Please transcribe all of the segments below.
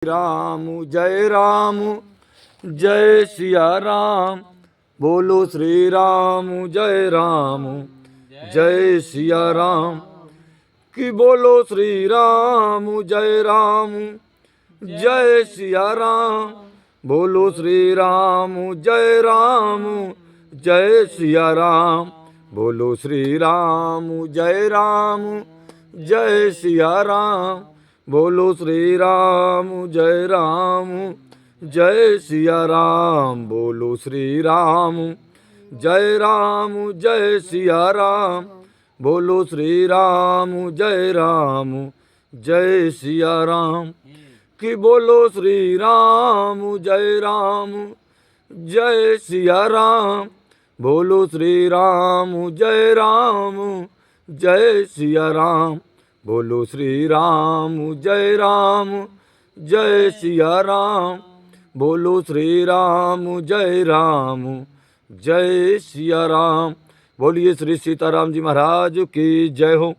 राम जय सिया राम। बोलो श्री राम जय सिया राम। कि बोलो श्री राम जय सिया राम। बोलो श्री राम जय सिया राम। बोलो श्री राम जय सिया राम। बोलो श्री राम जय सिया राम। बोलो श्री राम जय सिया राम। बोलो श्री राम जय सिया राम। कि बोलो श्री राम जय सिया राम। बोलो श्री राम जय सिया राम। बोलो श्री राम जय सिया राम। बोलो श्री राम जय सिया राम। बोलिए श्री सीताराम जी महाराज की जय हो।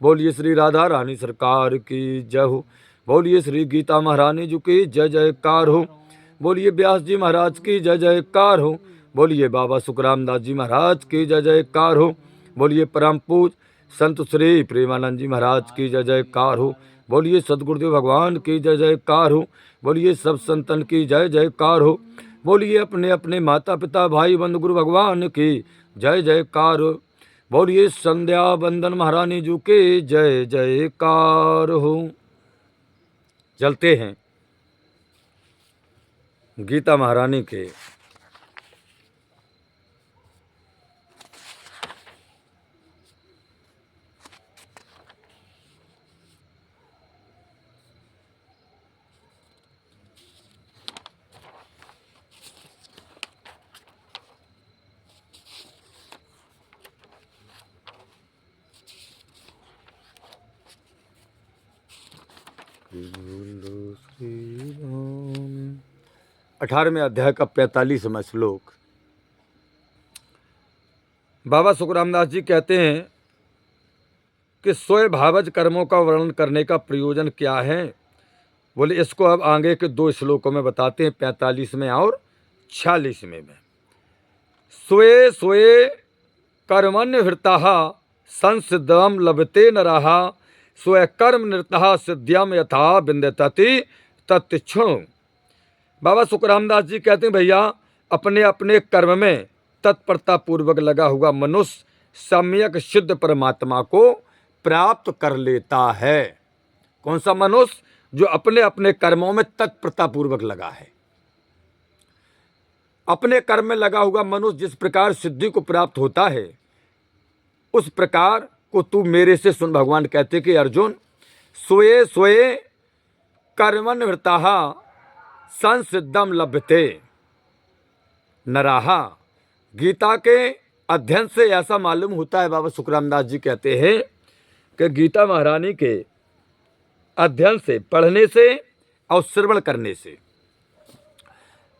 बोलिए श्री राधा रानी सरकार की जय हो। बोलिए श्री गीता महारानी जी की जय जयकार हो। बोलिए व्यास जी महाराज की जय जयकार हो। बोलिए बाबा सुखरामदास जी महाराज की जय जयकार हो। बोलिए परम पूज संत श्री प्रेमानंद जी महाराज की जय जयकार हो। बोलिए सदगुरुदेव भगवान की जय जयकार हो। बोलिए सब संतन की जय जयकार हो। बोलिए अपने अपने माता पिता भाई बंधु गुरु भगवान की जय जयकार हो। बोलिए संध्या बंदन महारानी जी के जय जयकार हो। चलते हैं गीता महारानी के बोलो श्री राम 18वें अध्याय का 45वां श्लोक। बाबा सुखरामदास जी कहते हैं कि स्वभावज कर्मों का वर्णन करने का प्रयोजन क्या है। बोले इसको अब आगे के 2 श्लोकों में बताते हैं, 45वें और 46वें में। स्वे स्वे कर्मण्यहृताः संसिद्धं लभते नरः स्वे कर्म निरतः सिद्ध्यम यथा विन्दति तत्क्षणु। बाबा सुखरामदास जी कहते हैं भैया अपने अपने कर्म में तत्परता पूर्वक लगा हुआ मनुष्य सम्यक सिद्ध परमात्मा को प्राप्त कर लेता है। कौन सा मनुष्य? जो अपने अपने कर्मों में तत्परता पूर्वक लगा है। अपने कर्म में लगा हुआ मनुष्य जिस प्रकार सिद्धि को प्राप्त होता है उस प्रकार को तू मेरे से सुन। भगवान कहते कि अर्जुन स्वे स्वे कर्मण्यहृताः संसिद्धम लभते नराः। गीता के अध्ययन से ऐसा मालूम होता है, बाबा सुखरामदास जी कहते हैं कि गीता महारानी के अध्ययन से, पढ़ने से और श्रवण करने से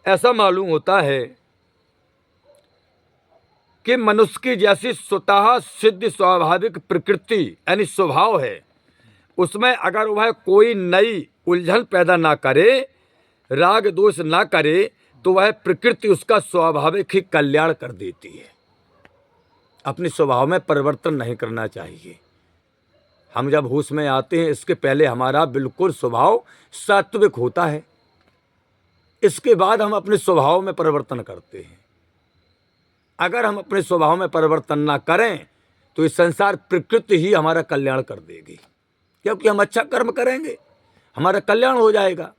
ऐसा मालूम होता है कि मनुष्य की जैसी स्वतः सिद्ध स्वाभाविक प्रकृति यानी स्वभाव है, उसमें अगर वह कोई नई उलझन पैदा ना करे, राग दोष ना करे, तो वह प्रकृति उसका स्वाभाविक ही कल्याण कर देती है। अपने स्वभाव में परिवर्तन नहीं करना चाहिए। हम जब होश में आते हैं इसके पहले हमारा बिल्कुल स्वभाव सात्विक होता है, इसके बाद हम अपने स्वभाव में परिवर्तन करते हैं। अगर हम अपने स्वभाव में परिवर्तन ना करें तो इस संसार प्रकृति ही हमारा कल्याण कर देगी, क्योंकि हम अच्छा कर्म करेंगे हमारा कल्याण हो जाएगा।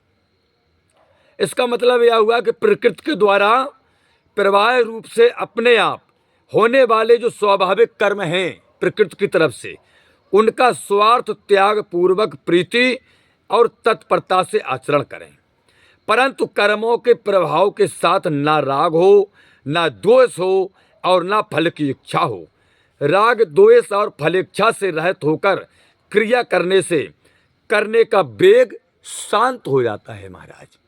इसका मतलब यह हुआ कि प्रकृति के द्वारा प्रवाह रूप से अपने आप होने वाले जो स्वाभाविक कर्म हैं प्रकृति की तरफ से, उनका स्वार्थ त्याग पूर्वक प्रीति और तत्परता से आचरण करें, परंतु कर्मों के प्रभाव के साथ ना राग हो, ना द्वेष हो और ना फल की इच्छा हो। राग द्वेष और फल इच्छा से रहित होकर क्रिया करने से करने का वेग शांत हो जाता है महाराज,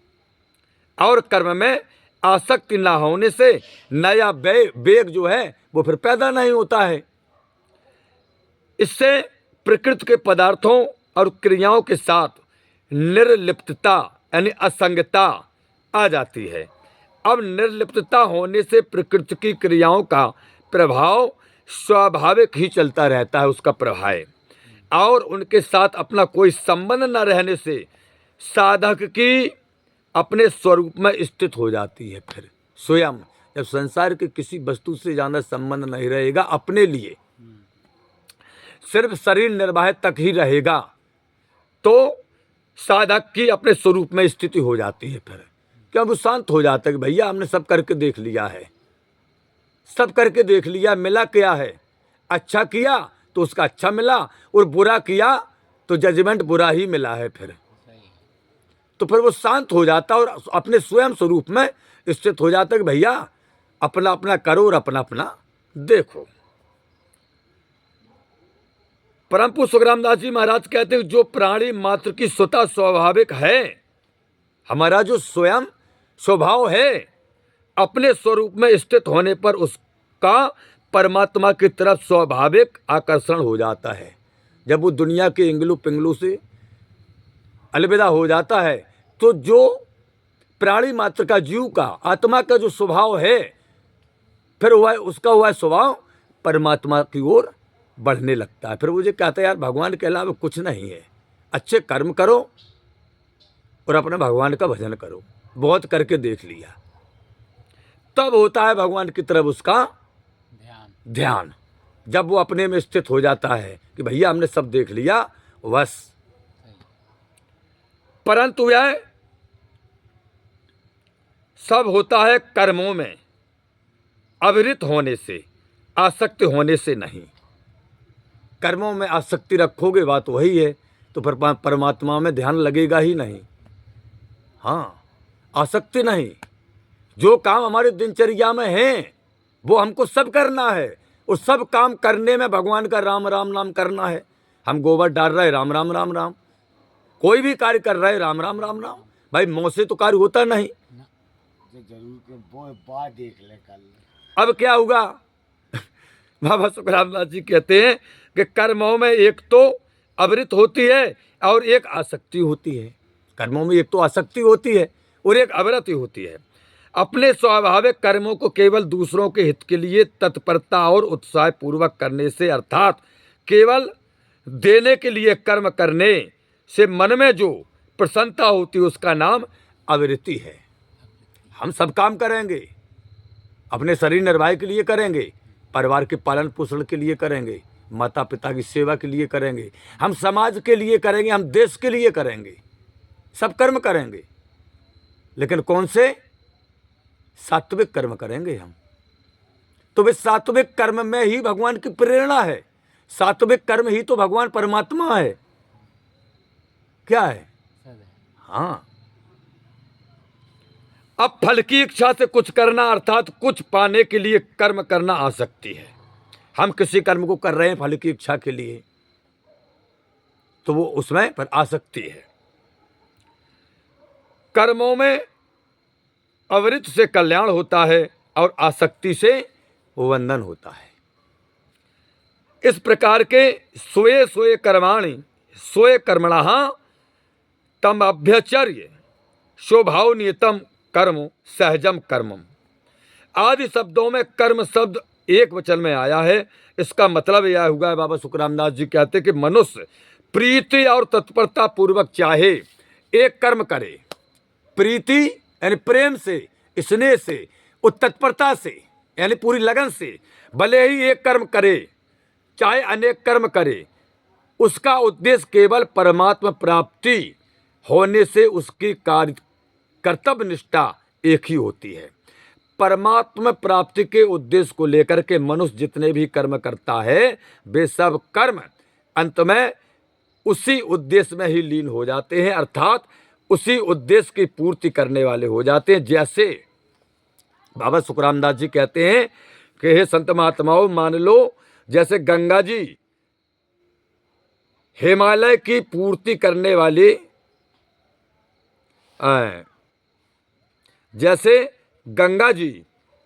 और कर्म में आसक्ति ना होने से नया वेग जो है वो फिर पैदा नहीं होता है। इससे प्रकृति के पदार्थों और क्रियाओं के साथ निर्लिप्तता यानी असंगता आ जाती है। अब निर्लिप्तता होने से प्रकृति की क्रियाओं का प्रभाव स्वाभाविक ही चलता रहता है, उसका प्रभाव, और उनके साथ अपना कोई संबंध न रहने से साधक की अपने स्वरूप में स्थित हो जाती है। फिर स्वयं जब संसार के किसी वस्तु से ज़्यादा संबंध नहीं रहेगा, अपने लिए सिर्फ शरीर निर्वाह तक ही रहेगा, तो साधक की अपने स्वरूप में स्थिति हो जाती है। फिर क्या वो शांत हो जाता है कि भैया हमने सब करके देख लिया है, सब करके देख लिया, मिला क्या है, अच्छा किया तो उसका अच्छा मिला, और बुरा किया तो जजमेंट बुरा ही मिला है। फिर तो फिर वो शांत हो जाता और अपने स्वयं स्वरूप में स्थित हो जाता है कि भैया अपना अपना करो और अपना अपना देखो। परम पूज्य सुखरामदास जी महाराज कहते हैं जो प्राणी मात्र की स्वतः स्वाभाविक है, हमारा जो स्वयं स्वभाव है, अपने स्वरूप में स्थित होने पर उसका परमात्मा की तरफ स्वाभाविक आकर्षण हो जाता है। जब वो दुनिया के इंगलू पिंगलू से अलविदा हो जाता है, तो जो प्राणी मात्र का, जीव का, आत्मा का जो स्वभाव है, फिर वह उसका वह स्वभाव परमात्मा की ओर बढ़ने लगता है। फिर मुझे कहता है यार भगवान के अलावा कुछ नहीं है, अच्छे कर्म करो और अपने भगवान का भजन करो, बहुत करके देख लिया, तब होता है भगवान की तरफ उसका ध्यान। जब वो अपने में स्थित हो जाता है कि भैया हमने सब देख लिया बस। परंतु यह सब होता है कर्मों में अविरत होने से, आसक्ति होने से नहीं। कर्मों में आसक्ति रखोगे, बात वही है, तो फिर परमात्मा में ध्यान लगेगा ही नहीं। हाँ, आसक्ति नहीं। जो काम हमारे दिनचर्या में है वो हमको सब करना है, उस सब काम करने में भगवान का राम राम नाम करना है। हम गोबर डाल रहे राम राम राम राम, कोई भी कार्य कर रहे राम राम राम राम। भाई मुँह से तो कार्य होता नहीं, जरूर देख ले कल। अब क्या होगा? बाबा सुखरामदास जी कहते हैं कि कर्मों में एक तो अविरत होती है और एक आसक्ति होती है। कर्मों में एक तो आसक्ति होती है और एक अविरत होती है। अपने स्वाभाविक कर्मों को केवल दूसरों के हित के लिए तत्परता और उत्साह पूर्वक करने से, अर्थात केवल देने के लिए कर्म करने से मन में जो प्रसन्नता होती है उसका नाम अविरति है। हम सब काम करेंगे, अपने शरीर निर्वाह के लिए करेंगे, परिवार के पालन पोषण के लिए करेंगे, माता पिता की सेवा के लिए करेंगे, हम समाज के लिए करेंगे, हम देश के लिए करेंगे, सब कर्म करेंगे, लेकिन कौन से? सात्विक कर्म करेंगे हम। तो वे सात्विक कर्म में ही भगवान की प्रेरणा है, सात्विक कर्म ही तो भगवान परमात्मा है। क्या है? हाँ। अब फल की इच्छा से कुछ करना, अर्थात कुछ पाने के लिए कर्म करना आसक्ति है। हम किसी कर्म को कर रहे हैं फल की इच्छा के लिए, तो वो उसमें पर आसक्ति है। कर्मों में अविरत से कल्याण होता है और आसक्ति से बंधन होता है। इस प्रकार के स्वे स्वे कर्माणि स्वे कर्मणः तम अभ्यचर्य स्वभाव नियतम कर्म सहजम कर्मम आदि शब्दों में कर्म शब्द एक वचन में आया है। इसका मतलब यह हुआ, बाबा सुखरामदास जी कहते कि मनुष्य प्रीति और तत्परता पूर्वक चाहे एक कर्म करे, प्रीति यानी प्रेम से, स्नेह से, और तत्परता से यानी पूरी लगन से भले ही एक कर्म करे चाहे अनेक कर्म करे, उसका उद्देश्य केवल परमात्मा प्राप्ति होने से उसकी कार्य कर्तव्य निष्ठा एक ही होती है। परमात्मा प्राप्ति के उद्देश्य को लेकर के मनुष्य जितने भी कर्म करता है वे सब कर्म अंत में उसी उद्देश्य में ही लीन हो जाते हैं, अर्थात उसी उद्देश्य की पूर्ति करने वाले हो जाते हैं। जैसे बाबा सुखरामदास जी कहते हैं कि हे संत महात्माओं, मान लो जैसे गंगा जी हिमालय की पूर्ति करने वाले, जैसे गंगा जी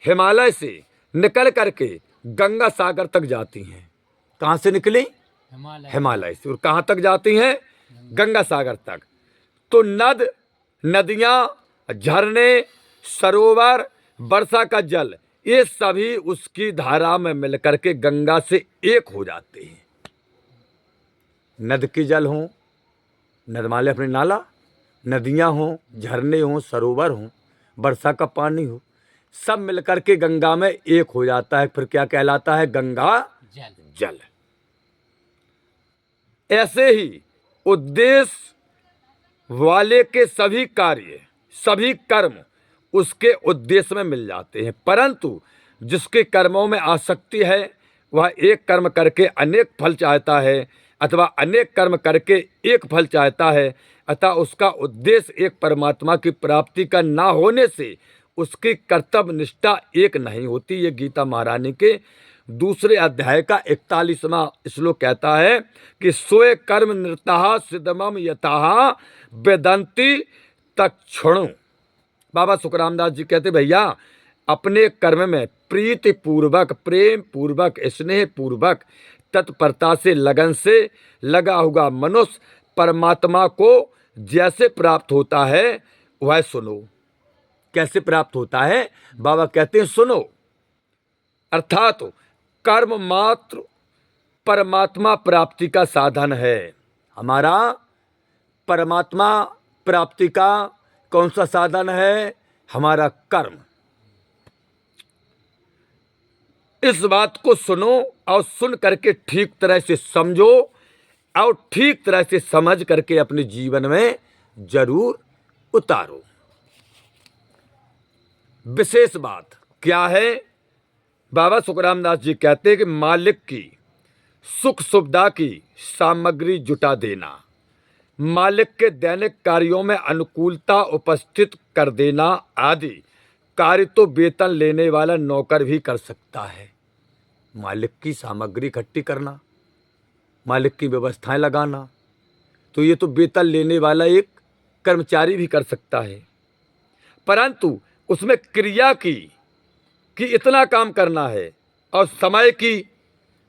हिमालय से निकल करके गंगा सागर तक जाती हैं। कहाँ से निकली? हिमालय से। और कहाँ तक जाती हैं? गंगा सागर तक। तो नद नदियाँ, झरने, सरोवर, वर्षा का जल, ये सभी उसकी धारा में मिलकर के गंगा से एक हो जाते हैं। नद के जल हों, नदमाले अपने नाला, नदियाँ हों, झरने हों, सरोवर हों, वर्षा का पानी हो, सब मिलकर के गंगा में एक हो जाता है। फिर क्या कहलाता है? गंगा जल। ऐसे ही उद्देश्य वाले के सभी कार्य, सभी कर्म उसके उद्देश्य में मिल जाते हैं, परंतु जिसके कर्मों में आसक्ति है वह एक कर्म करके अनेक फल चाहता है अथवा अनेक कर्म करके एक फल चाहता है, अतः उसका उद्देश्य एक परमात्मा की प्राप्ति का ना होने से उसकी कर्तव्य निष्ठा एक नहीं होती। ये गीता महारानी के दूसरे अध्याय का 41वां श्लोक कहता है कि सोए कर्म निरतः सिद्धमम यतः वेदंती तत्क्षणु। बाबा सुखरामदास जी कहते, भैया अपने कर्म में प्रीति पूर्वक, प्रेम पूर्वक, स्नेह पूर्वक, तत्परता से, लगन से लगा हुआ मनुष्य परमात्मा को जैसे प्राप्त होता है वह सुनो। कैसे प्राप्त होता है? बाबा कहते हैं सुनो। अर्थात कर्म मात्र परमात्मा प्राप्ति का साधन है। हमारा परमात्मा प्राप्ति का कौन सा साधन है? हमारा कर्म। इस बात को सुनो और सुन करके ठीक तरह से समझो और ठीक तरह से समझ करके अपने जीवन में जरूर उतारो। विशेष बात क्या है? बाबा सुखरामदास जी कहते हैं कि मालिक की सुख सुविधा की सामग्री जुटा देना, मालिक के दैनिक कार्यों में अनुकूलता उपस्थित कर देना आदि कार्य तो वेतन लेने वाला नौकर भी कर सकता है। मालिक की सामग्री इकट्ठी करना, मालिक की व्यवस्थाएं लगाना, तो ये तो वेतन लेने वाला एक कर्मचारी भी कर सकता है, परंतु उसमें क्रिया की कि इतना काम करना है और समय की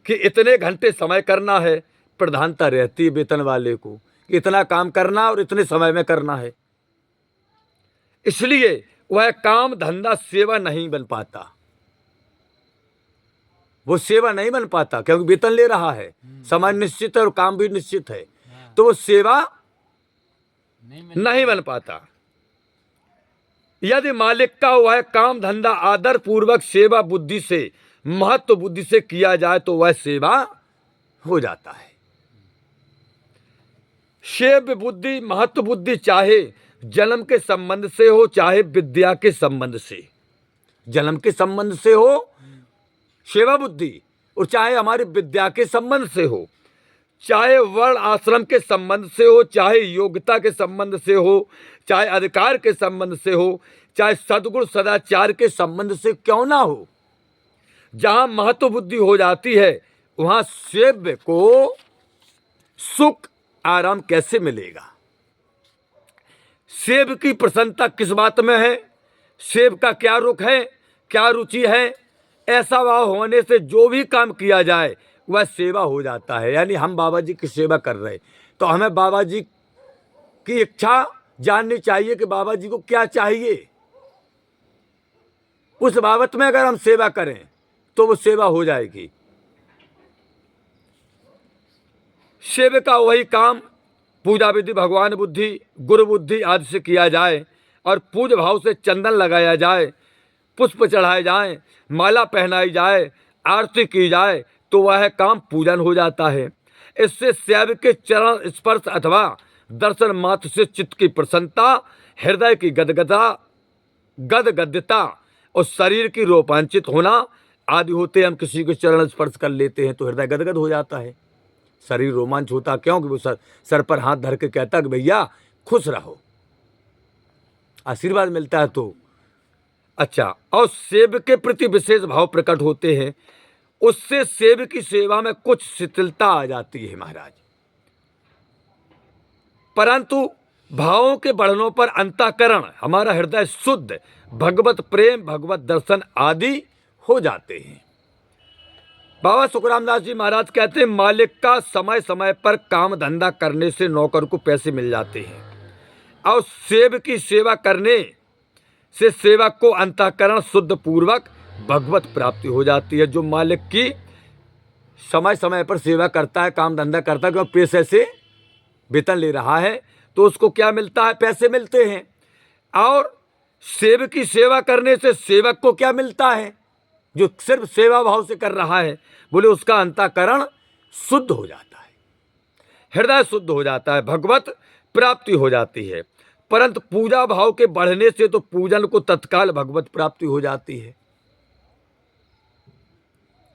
कि इतने घंटे समय करना है, प्रधानता रहती है वेतन वाले को कि इतना काम करना और इतने समय में करना है। इसलिए वह काम धंधा सेवा नहीं बन पाता, वो सेवा नहीं बन पाता क्योंकि वेतन ले रहा है, समय निश्चित है और काम भी निश्चित है, तो वो सेवा नहीं बन पाता। यदि मालिक का वह काम धंधा आदर पूर्वक सेवा बुद्धि से, महत्व बुद्धि से किया जाए तो वह सेवा हो जाता है। सेव्य बुद्धि, महत्व बुद्धि चाहे जन्म के संबंध से हो चाहे विद्या के संबंध से, जन्म के संबंध से हो सेवा बुद्धि और चाहे हमारी विद्या के संबंध से हो, चाहे वर्ण आश्रम के संबंध से हो, चाहे योग्यता के संबंध से हो, चाहे अधिकार के संबंध से हो, चाहे सद्गुण सदाचार के संबंध से क्यों ना हो, जहां महत्व बुद्धि हो जाती है वहां सेव्य को सुख आराम कैसे मिलेगा? सेव की प्रसन्नता किस बात में है? सेव का क्या रुख है, क्या रुचि है? ऐसा भाव होने से जो भी काम किया जाए वह सेवा हो जाता है। यानी हम बाबा जी की सेवा कर रहे तो हमें बाबा जी की इच्छा जाननी चाहिए कि बाबा जी को क्या चाहिए, उस बाबत में अगर हम सेवा करें तो वो सेवा हो जाएगी। सेवा का वही काम पूजा विधि भगवान बुद्धि, गुरु बुद्धि आदि से किया जाए और पूज भाव से चंदन लगाया जाए, पुष्प चढ़ाए जाए, माला पहनाई जाए, आरती की जाए तो वह काम पूजन हो जाता है। इससे सेव के चरण स्पर्श अथवा दर्शन मात्र से चित्त की प्रसन्नता, हृदय की गदगद्यता और शरीर की रोमांचित होना आदि होते। हम किसी के चरण स्पर्श कर लेते हैं तो हृदय गदगद हो जाता है, शरीर रोमांच होता, क्योंकि वो सर पर हाथ धर के कहता कि भैया खुश रहो, आशीर्वाद मिलता है। तो अच्छा, और सेव के प्रति विशेष भाव प्रकट होते हैं, उससे सेव की सेवा में कुछ शिथिलता आ जाती है महाराज, परंतु भावों के बढ़नों पर अंतःकरण हमारा हृदय शुद्ध, भगवत प्रेम, भगवत दर्शन आदि हो जाते हैं। बाबा सुखरामदास जी महाराज कहते हैं, मालिक का समय समय पर काम धंधा करने से नौकर को पैसे मिल जाते हैं और सेव की सेवा करने से सेवक को अंतःकरण शुद्ध पूर्वक भगवत प्राप्ति हो जाती है। जो मालिक की समय समय पर सेवा करता है, काम धंधा करता है, क्योंकि पैसे से वेतन ले रहा है, तो उसको क्या मिलता है? पैसे मिलते हैं। और सेव की सेवा करने से सेवक को क्या मिलता है? जो सिर्फ सेवा भाव से कर रहा है, बोले उसका अंतःकरण शुद्ध हो जाता है, हृदय शुद्ध हो जाता है, भगवत प्राप्ति हो जाती है। परंतु पूजा भाव के बढ़ने से तो पूजन को तत्काल भगवत प्राप्ति हो जाती है।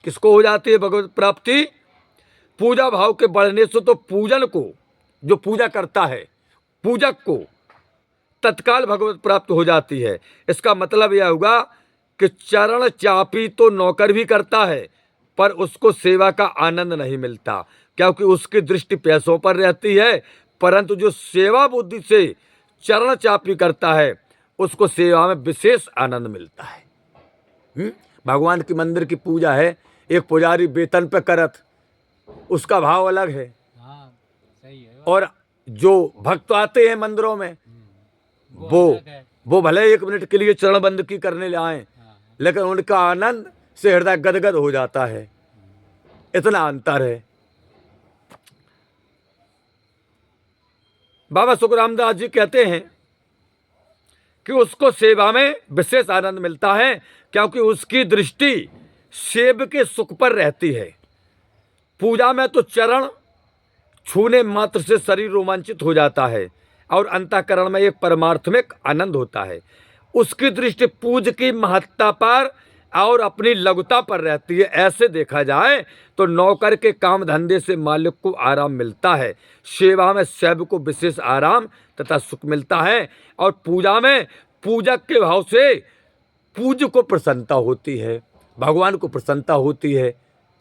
किसको हो जाती है भगवत प्राप्ति? पूजा भाव के बढ़ने से तो पूजन को, जो पूजा करता है, पूजक को तत्काल भगवत प्राप्त हो जाती है। इसका मतलब यह हुआ कि चरण चापी तो नौकर भी करता है, पर उसको सेवा का आनंद नहीं मिलता, क्योंकि उसकी दृष्टि पैसों पर रहती है। परंतु जो सेवा बुद्धि से चरण चापी करता है, उसको सेवा में विशेष आनंद मिलता है। भगवान की मंदिर की पूजा है, एक पुजारी वेतन पे करत, उसका भाव अलग है। हाँ, सही है। और जो भक्त आते हैं मंदिरों में, वो भले 1 मिनट के लिए चरण बंदगी करने ले आए, लेकिन उनका आनंद से हृदय गदगद हो जाता है। इतना अंतर है। बाबा सुखरामदास जी कहते हैं कि उसको सेवा में विशेष आनंद मिलता है, क्योंकि उसकी दृष्टि सेव के सुख पर रहती है। पूजा में तो चरण छूने मात्र से शरीर रोमांचित हो जाता है और अंतःकरण में एक परमार्थमिक आनंद होता है। उसकी दृष्टि पूज की महत्ता पर और अपनी लघुता पर रहती है। ऐसे देखा जाए तो नौकर के काम धंधे से मालिक को आराम मिलता है, सेवा में सेवक को विशेष आराम तथा सुख मिलता है, और पूजा में पूजक के भाव से पूज्य को प्रसन्नता होती है, भगवान को प्रसन्नता होती है।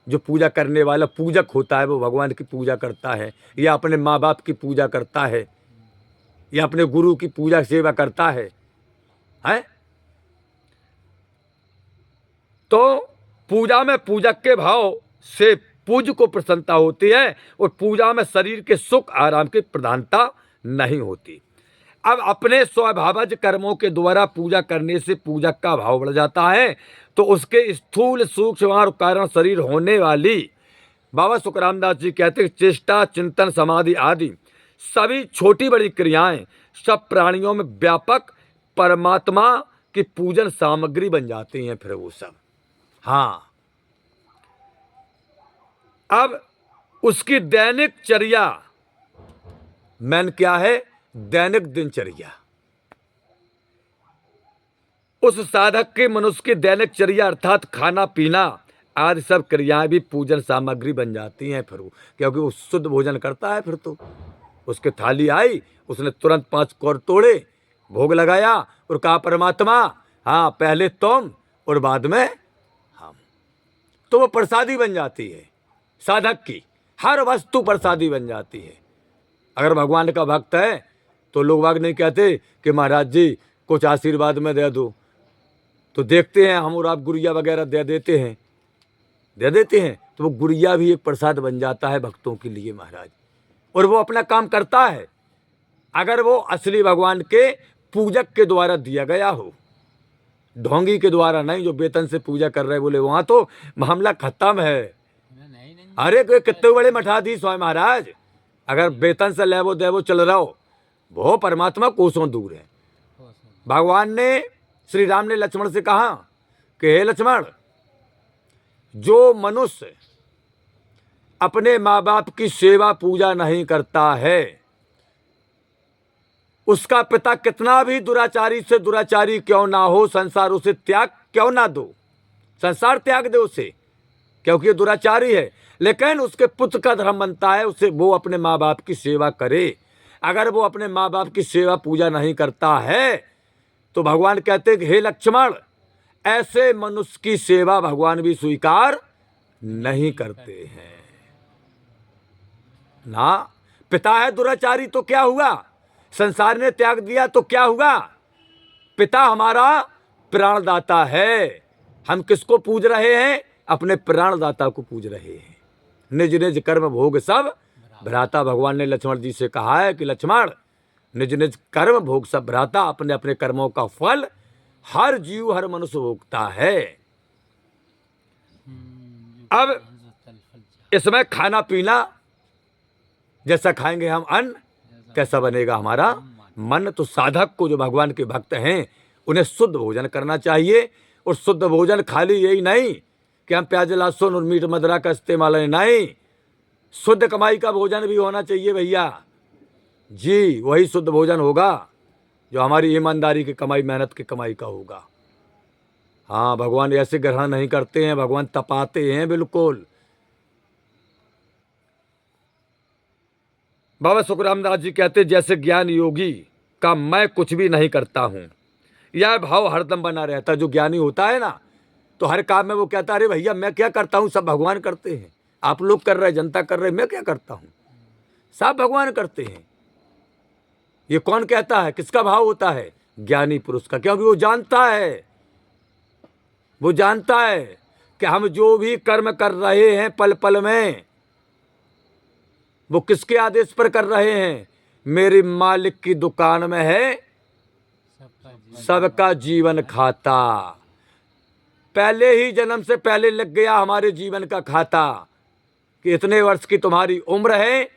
जो पूजा करने वाला पूजक होता है, वो भगवान की पूजा करता है, या अपने माँ बाप की पूजा करता है, या अपने गुरु की पूजा सेवा करता है। तो पूजा में पूजक के भाव से पूज्य को प्रसन्नता होती है, और पूजा में शरीर के सुख आराम की प्रधानता नहीं होती। अब अपने स्वभावज कर्मों के द्वारा पूजा करने से पूजक का भाव बढ़ जाता है, तो उसके स्थूल सूक्ष्म और कारण शरीर होने वाली, बाबा सुखरामदास जी कहते हैं, चेष्टा चिंतन समाधि आदि सभी छोटी बड़ी क्रियाएं सब प्राणियों में व्यापक परमात्मा की पूजन सामग्री बन जाती हैं। फिर वो सब, हाँ, अब उसकी दैनिक चर्या मैन क्या है? दैनिक दिनचर्या। उस साधक के मनुष्य की दैनिक चर्या अर्थात खाना पीना आदि सब क्रियाएं भी पूजन सामग्री बन जाती हैं। फिर वो, क्योंकि वो शुद्ध भोजन करता है, फिर तो उसके थाली आई, उसने तुरंत 5 कौर तोड़े, भोग लगाया और कहा परमात्मा, हाँ पहले तुम और बाद में हम। तो वो प्रसादी बन जाती है। साधक की हर वस्तु प्रसादी बन जाती है। अगर भगवान का भक्त है तो लोग बाग नहीं कहते कि महाराज जी कुछ आशीर्वाद में दे दो, तो देखते हैं हम और आप गुड़िया वगैरह दे देते हैं, तो वो गुड़िया भी एक प्रसाद बन जाता है भक्तों के लिए महाराज, और वो अपना काम करता है। अगर वो असली भगवान के पूजक के द्वारा दिया गया हो, ढोंगी के द्वारा नहीं, जो वेतन से पूजा कर रहे, बोले वहाँ तो मामला खत्म है। अरे कितने बड़े मठाधीश हो महाराज, अगर वेतन से लेवो देवो चल रहा हो, वो परमात्मा कोसों दूर है। भगवान ने, श्री राम ने लक्ष्मण से कहा कि हे लक्ष्मण, जो मनुष्य अपने माँ बाप की सेवा पूजा नहीं करता है, उसका पिता कितना भी दुराचारी से दुराचारी क्यों ना हो, संसार उसे त्याग क्यों ना दो, संसार त्याग दे उसे, क्योंकि ये दुराचारी है, लेकिन उसके पुत्र का धर्म बनता है उसे वो अपने माँ बाप की सेवा करे। अगर वो अपने माँ बाप की सेवा पूजा नहीं करता है, तो भगवान कहते हैं कि हे लक्ष्मण, ऐसे मनुष्य की सेवा भगवान भी स्वीकार नहीं करते हैं ना। पिता है दुराचारी तो क्या हुआ, संसार ने त्याग दिया तो क्या हुआ, पिता हमारा प्राणदाता है। हम किसको पूज रहे हैं? अपने प्राणदाता को पूज रहे हैं। निज निज कर्म भोग सब भ्राता। भगवान ने लक्ष्मण जी से कहा है कि लक्ष्मण, निज निज कर्म भोग सब भ्राता, अपने अपने कर्मों का फल हर जीव हर मनुष्य भोगता है। अब इसमें खाना पीना, जैसा खाएंगे हम अन्न, कैसा बनेगा हमारा मन। तो साधक को, जो भगवान के भक्त हैं, उन्हें शुद्ध भोजन करना चाहिए। और शुद्ध भोजन खाली यही नहीं कि हम प्याज लहसुन और मीट मदिरा का इस्तेमाल नहीं, शुद्ध कमाई का भोजन भी होना चाहिए भैया जी। वही शुद्ध भोजन होगा जो हमारी ईमानदारी की कमाई, मेहनत की कमाई का होगा। हाँ, भगवान ऐसे ग्रहण नहीं करते हैं, भगवान तपाते हैं बिल्कुल। बाबा सुखरामदास जी कहते, जैसे ज्ञान योगी का मैं कुछ भी नहीं करता हूं, यह भाव हरदम बना रहता है। जो ज्ञानी होता है ना, तो हर काम में वो कहता है, अरे भैया मैं क्या करता हूं, सब भगवान करते हैं। आप लोग कर रहे हैं, जनता कर रहे हैं, मैं क्या करता हूं, सब भगवान करते हैं। ये कौन कहता है, किसका भाव होता है? ज्ञानी पुरुष का। क्योंकि वो जानता है, वो जानता है कि हम जो भी कर्म कर रहे हैं पल पल में, वो किसके आदेश पर कर रहे हैं? मेरे मालिक की दुकान में है सबका जीवन खाता। पहले ही जन्म से पहले लग गया हमारे जीवन का खाता कि इतने वर्ष की तुम्हारी उम्र है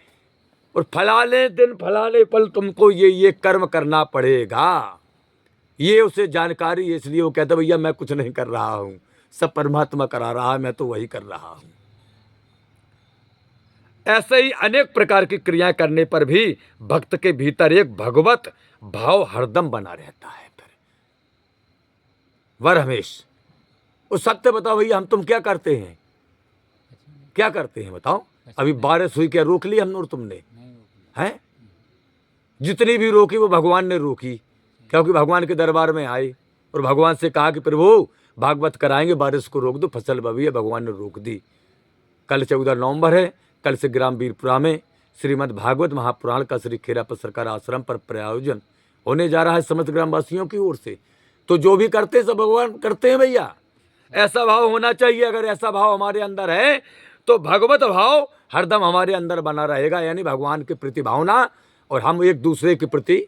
और फलाने दिन फलाने पल तुमको ये कर्म करना पड़ेगा। ये उसे जानकारी है, इसलिए वो कहता, भैया मैं कुछ नहीं कर रहा हूं, सब परमात्मा करा रहा है, मैं तो वही कर रहा हूं। ऐसे ही अनेक प्रकार की क्रियाएं करने पर भी भक्त के भीतर एक भगवत भाव हरदम बना रहता है। फिर वर हमेश उस सत्य बताओ भैया, हम तुम क्या करते हैं, क्या करते हैं बताओ? अभी बारिश हुई, क्या रोक ली हमने और तुमने? हैं? जितनी भी रोकी वो भगवान ने रोकी, क्योंकि भगवान के दरबार में आए और भगवान से कहा कि प्रभु भागवत कराएंगे, बारिश को रोक दो, फसल बवी है। भगवान ने रोक दी। कल 14 नवंबर है, कल से ग्राम वीरपुरा में श्रीमद् भागवत महापुराण का श्री खेरापत सरकार आश्रम पर प्रायोजन होने जा रहा है समस्त ग्रामवासियों की ओर से। तो जो भी करते हैं सब भगवान करते हैं भैया, ऐसा भाव होना चाहिए। अगर ऐसा भाव हमारे अंदर है तो भगवत भाव हरदम हमारे अंदर बना रहेगा, यानी भगवान के प्रति भावना, और हम एक दूसरे के प्रति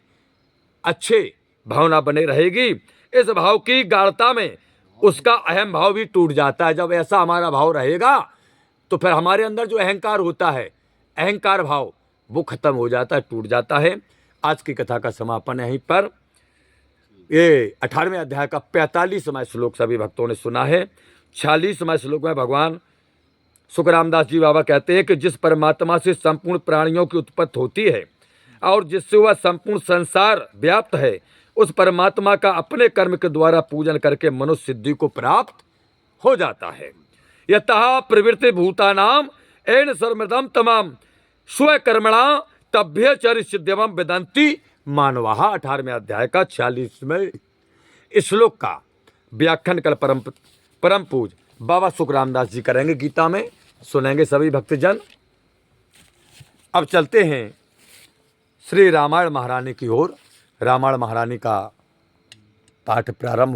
अच्छे भावना बने रहेगी। इस भाव की गाढ़ता में उसका अहम भाव भी टूट जाता है। जब ऐसा हमारा भाव रहेगा तो फिर हमारे अंदर जो अहंकार होता है, अहंकार भाव, वो खत्म हो जाता है, टूट जाता है। आज की कथा का समापन यहीं पर। ये 18वें अध्याय का 45वां श्लोक सभी भक्तों ने सुना है। 46वां श्लोक में भगवान सुखरामदास जी बाबा कहते हैं कि जिस परमात्मा से संपूर्ण प्राणियों की उत्पत्ति होती है और जिससे वह संपूर्ण संसार व्याप्त है, उस परमात्मा का अपने कर्म के द्वारा पूजन करके मनुष्य सिद्धि को प्राप्त हो जाता है। यतः प्रवृत्ति भूतानाम एन सर्वमृदम तमाम स्वकर्मणा तभ्य चर सिद्ध्यम वेदंती मानवाः। 18वें अध्याय का 46वें श्लोक का व्याख्यान कल परम पूज बाबा सुखरामदास जी करेंगे, गीता में सुनेंगे सभी भक्तजन। अब चलते हैं श्री रामायण महारानी की ओर। रामायण महारानी का पाठ प्रारंभ